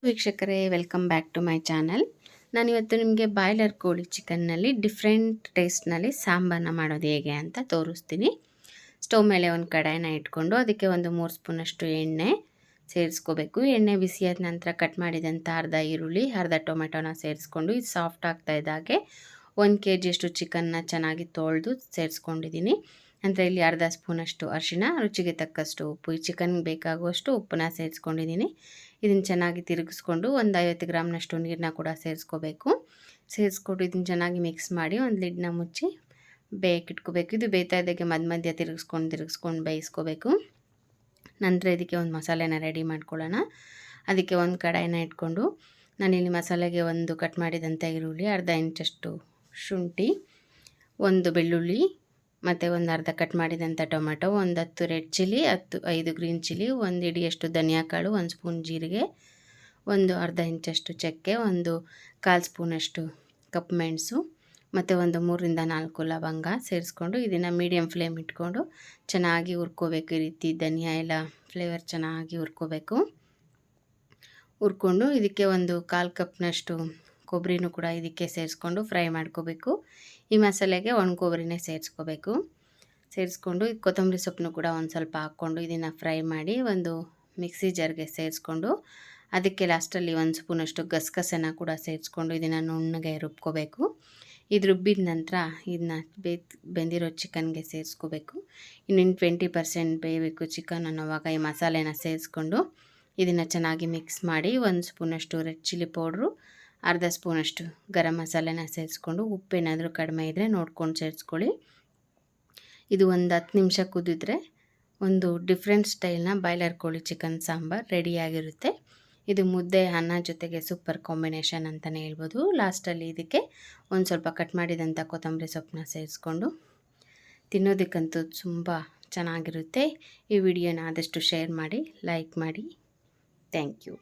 ವೀಕ್ಷಕರೇ, welcome back to my channel. ನಾನಿವತ್ತು ನಿಮಗೆ ಬಾಯ್ಲರ್ ಕೋಳಿ ಚಿಕನ್ನಲ್ಲಿ ಡಿಫ್ರೆಂಟ್ ಟೇಸ್ಟ್ನಲ್ಲಿ ಸಾಂಬಾರನ್ನ ಮಾಡೋದು ಹೇಗೆ ಅಂತ ತೋರಿಸ್ತೀನಿ. ಸ್ಟವ್ ಮೇಲೆ ಒಂದು ಕಡಾಯಿನ ಇಟ್ಕೊಂಡು ಅದಕ್ಕೆ ಒಂದು 3 ಸ್ಪೂನಷ್ಟು ಎಣ್ಣೆ ಸೇರಿಸ್ಕೋಬೇಕು. ಎಣ್ಣೆ ಬಿಸಿಯಾದ ನಂತರ ಕಟ್ ಮಾಡಿದಂಥ ಅರ್ಧ ಈರುಳ್ಳಿ, ಅರ್ಧ ಟೊಮೆಟೊನ ಸೇರಿಸ್ಕೊಂಡು ಇದು ಸಾಫ್ಟ್ ಆಗ್ತಾ ಇದ್ದಾಗೆ 1 kg ಚಿಕನ್ನ ಚೆನ್ನಾಗಿ ತೊಳೆದು ಸೇರಿಸ್ಕೊಂಡಿದ್ದೀನಿ. ನಂತರ ಇಲ್ಲಿ ಅರ್ಧ ಸ್ಪೂನಷ್ಟು ಅರಿಶಿಣ, ರುಚಿಗೆ ತಕ್ಕಷ್ಟು ಉಪ್ಪು, ಈ ಚಿಕನ್ಗೆ ಬೇಕಾಗುವಷ್ಟು ಉಪ್ಪನ್ನ ಸೇರಿಸ್ಕೊಂಡಿದ್ದೀನಿ. ಇದನ್ನು ಚೆನ್ನಾಗಿ ತಿರುಗಿಸ್ಕೊಂಡು ಒಂದು 50 ಗ್ರಾಮ್ನಷ್ಟು ನೀರನ್ನ ಕೂಡ ಸೇರಿಸ್ಕೋಬೇಕು. ಸೇರಿಸ್ಕೊಂಡು ಇದನ್ನು ಚೆನ್ನಾಗಿ ಮಿಕ್ಸ್ ಮಾಡಿ ಒಂದು ಲಿಡ್ನ ಮುಚ್ಚಿ ಬೇಯಕ್ಕಿಟ್ಕೋಬೇಕು. ಇದು ಬೇಯ್ತಾ ಇದ್ದಾಗೆ ಮಧ್ಯ ತಿರುಗಿಸ್ಕೊಂಡು ಬೇಯಿಸ್ಕೋಬೇಕು. ನಂತರ ಇದಕ್ಕೆ ಒಂದು ಮಸಾಲೆನ ರೆಡಿ ಮಾಡ್ಕೊಳ್ಳೋಣ. ಅದಕ್ಕೆ ಒಂದು ಕಡಾಯಿನ ಇಟ್ಕೊಂಡು ನಾನಿಲ್ಲಿ ಮಸಾಲೆಗೆ ಒಂದು ಕಟ್ ಮಾಡಿದಂಥ ಈರುಳ್ಳಿ, ಅರ್ಧ ಇಂಚಷ್ಟು ಶುಂಠಿ, ಒಂದು ಬೆಳ್ಳುಳ್ಳಿ ಮತ್ತು ಒಂದು ಅರ್ಧ ಕಟ್ ಮಾಡಿದಂಥ ಟೊಮೆಟೊ, ಒಂದು 10 ರೆಡ್ ಚಿಲ್ಲಿ, 5 ಗ್ರೀನ್ ಚಿಲ್ಲಿ, ಒಂದು ಹಿಡಿಯಷ್ಟು ಧನಿಯಾ ಕಾಳು, 1 ಸ್ಪೂನ್ ಜೀರಿಗೆ, ಒಂದು ಅರ್ಧ ಇಂಚಷ್ಟು ಚಕ್ಕೆ, ಒಂದು 1/4 ಸ್ಪೂನಷ್ಟು ಕಪ್ಪು ಮೆಣಸು ಮತ್ತು ಒಂದು 3ರಿಂದ 4 ಲವಂಗ ಸೇರಿಸ್ಕೊಂಡು ಇದನ್ನು ಮೀಡಿಯಮ್ ಫ್ಲೇಮ್ ಇಟ್ಕೊಂಡು ಚೆನ್ನಾಗಿ ಹುರ್ಕೋಬೇಕು. ಈ ರೀತಿ ಧನಿಯಾ ಎಲ್ಲ ಫ್ಲೇವರ್ ಚೆನ್ನಾಗಿ ಹುರ್ಕೋಬೇಕು. ಹುರ್ಕೊಂಡು ಇದಕ್ಕೆ ಒಂದು 1/4 ಕಪ್ನಷ್ಟು ಕೊಬ್ಬರಿನೂ ಕೂಡ ಇದಕ್ಕೆ ಸೇರಿಸ್ಕೊಂಡು ಫ್ರೈ ಮಾಡ್ಕೋಬೇಕು. ಈ ಮಸಾಲೆಗೆ ಒಣ ಕೊಬ್ಬರಿನೇ ಸೇರಿಸ್ಕೋಬೇಕು. ಸೇರಿಸ್ಕೊಂಡು ಈ ಕೊತ್ತಂಬರಿ ಸೊಪ್ಪನ್ನು ಕೂಡ ಒಂದು ಸ್ವಲ್ಪ ಹಾಕ್ಕೊಂಡು ಇದನ್ನು ಫ್ರೈ ಮಾಡಿ ಒಂದು ಮಿಕ್ಸಿ ಜಾರ್ಗೆ ಸೇರಿಸ್ಕೊಂಡು ಅದಕ್ಕೆ ಲಾಸ್ಟಲ್ಲಿ 1 ಸ್ಪೂನಷ್ಟು ಗಸಗಸೆನ ಕೂಡ ಸೇರಿಸ್ಕೊಂಡು ಇದನ್ನು ನುಣ್ಣಗೆ ರುಬ್ಕೋಬೇಕು. ಇದು ರುಬ್ಬಿದ ನಂತರ ಇದನ್ನ ಬೆಂದಿರೋ ಚಿಕನ್ಗೆ ಸೇರಿಸ್ಕೋಬೇಕು. ಇನ್ನೇನು 20% ಬೇಯಬೇಕು ಚಿಕನ್ ಅನ್ನೋವಾಗ ಈ ಮಸಾಲೆನ ಸೇರಿಸ್ಕೊಂಡು ಇದನ್ನು ಚೆನ್ನಾಗಿ ಮಿಕ್ಸ್ ಮಾಡಿ 1 ಸ್ಪೂನಷ್ಟು ರೆಡ್ ಚಿಲ್ಲಿ ಪೌಡ್ರು, ಅರ್ಧ ಸ್ಪೂನಷ್ಟು ಗರಂ ಮಸಾಲೆನ ಸೇರಿಸ್ಕೊಂಡು ಉಪ್ಪೇನಾದರೂ ಕಡಿಮೆ ಇದ್ದರೆ ನೋಡ್ಕೊಂಡು ಸೇರಿಸ್ಕೊಳ್ಳಿ. ಇದು ಒಂದು 10 ನಿಮಿಷ ಕುದಿದ್ರೆ ಒಂದು ಡಿಫ್ರೆಂಟ್ ಸ್ಟೈಲ್ನ ಬಾಯ್ಲರ್ ಕೋಳಿ ಚಿಕನ್ ಸಾಂಬಾರು ರೆಡಿಯಾಗಿರುತ್ತೆ. ಇದು ಮುದ್ದೆ ಅನ್ನ ಜೊತೆಗೆ ಸೂಪರ್ ಕಾಂಬಿನೇಷನ್ ಅಂತಲೇ ಹೇಳ್ಬೋದು. ಲಾಸ್ಟಲ್ಲಿ ಇದಕ್ಕೆ ಒಂದು ಸ್ವಲ್ಪ ಕಟ್ ಮಾಡಿದಂಥ ಕೊತ್ತಂಬರಿ ಸೊಪ್ಪನ್ನ ಸೇರಿಸ್ಕೊಂಡು ತಿನ್ನೋದಕ್ಕಂತೂ ತುಂಬ ಚೆನ್ನಾಗಿರುತ್ತೆ. ಈ ವಿಡಿಯೋನ ಆದಷ್ಟು ಶೇರ್ ಮಾಡಿ, ಲೈಕ್ ಮಾಡಿ. Thank you.